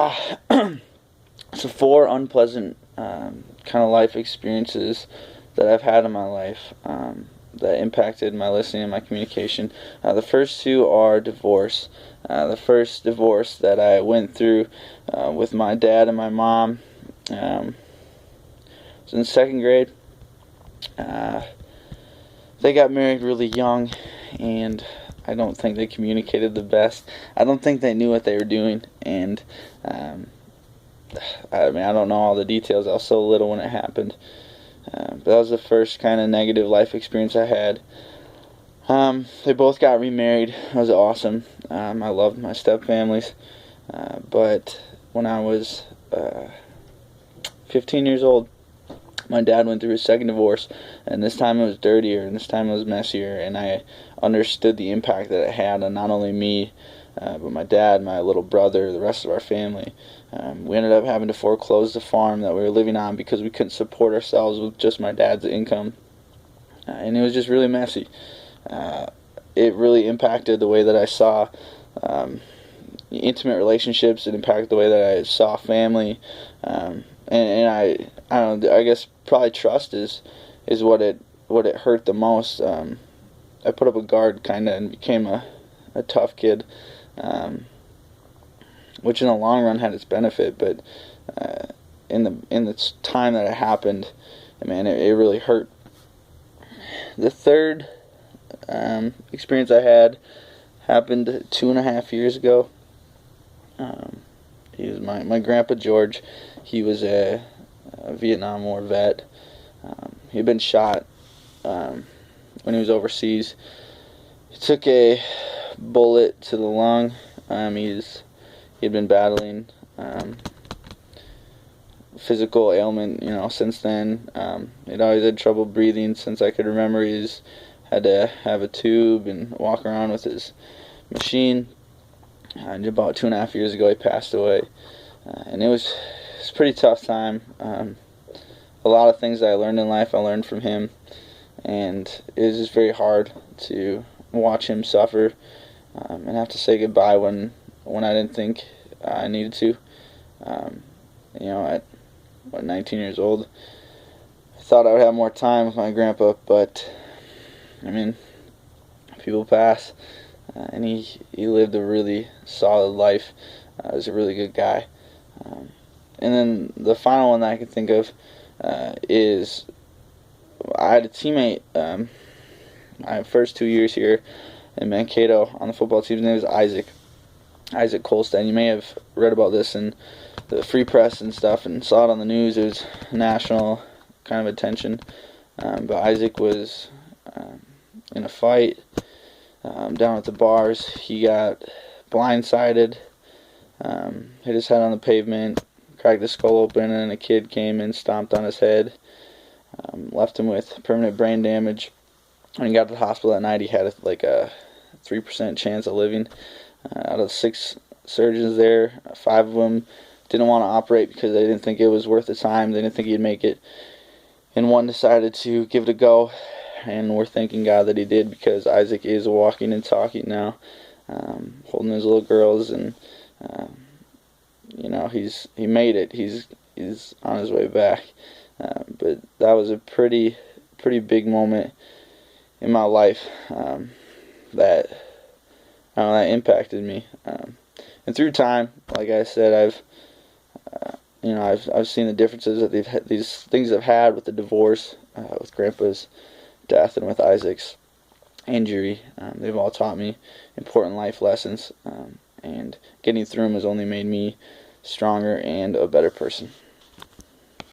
So four unpleasant kind of life experiences that I've had in my life that impacted my listening and my communication. The first two are divorce. The first divorce that I went through with my dad and my mom was in second grade. They got married really young, and I don't think they communicated the best. I don't think they knew what they were doing, and I don't know all the details. I was so little when it happened. But that was the first kind of negative life experience I had. They both got remarried. It was awesome. I loved my stepfamilies. But when I was 15 years old, my dad went through his second divorce, and this time it was dirtier, and this time it was messier, and I understood the impact that it had on not only me, but my dad, my little brother, the rest of our family. We ended up having to foreclose the farm that we were living on because we couldn't support ourselves with just my dad's income, and it was just really messy. It really impacted the way that I saw intimate relationships. It impacted the way that I saw family, and I don't know, I guess probably trust is what it hurt the most. I put up a guard kind of and became a tough kid, which in the long run had its benefit, but in the time that it happened, man, it really hurt. The third experience I had happened 2.5 years ago. He was my grandpa George. He was a Vietnam War vet. He had been shot when he was overseas. He took a bullet to the lung. He had been battling physical ailment, since then. He'd always had trouble breathing since I could remember. He's had to have a tube and walk around with his machine. And about 2.5 years ago, he passed away. And it was a pretty tough time. A lot of things that I learned in life, I learned from him. And it was just very hard to watch him suffer and have to say goodbye when I didn't think I needed to. At 19 years old, I thought I would have more time with my grandpa, but people pass, and he lived a really solid life. He was a really good guy. And then the final one that I can think of is I had a teammate my first 2 years here in Mankato on the football team. His name was Isaac Colstead. You may have read about this in the Free Press and stuff and saw it on the news. It was national kind of attention. But Isaac was in a fight down at the bars. He got blindsided, hit his head on the pavement, cracked his skull open, and a kid came and stomped on his head, left him with permanent brain damage. When he got to the hospital that night, he had a 3% chance of living. Out of 6 surgeons there, 5 of them didn't want to operate because they didn't think it was worth the time. They didn't think he'd make it. And one decided to give it a go, and we're thanking God that he did, because Isaac is walking and talking now, holding his little girls, and he made it. He's on his way back. But that was a pretty big moment in my life that impacted me. And through time, like I said, I've seen the differences that these things have had with the divorce, with Grandpa's death, and with Isaac's injury. They've all taught me important life lessons, and getting through them has only made me stronger and a better person.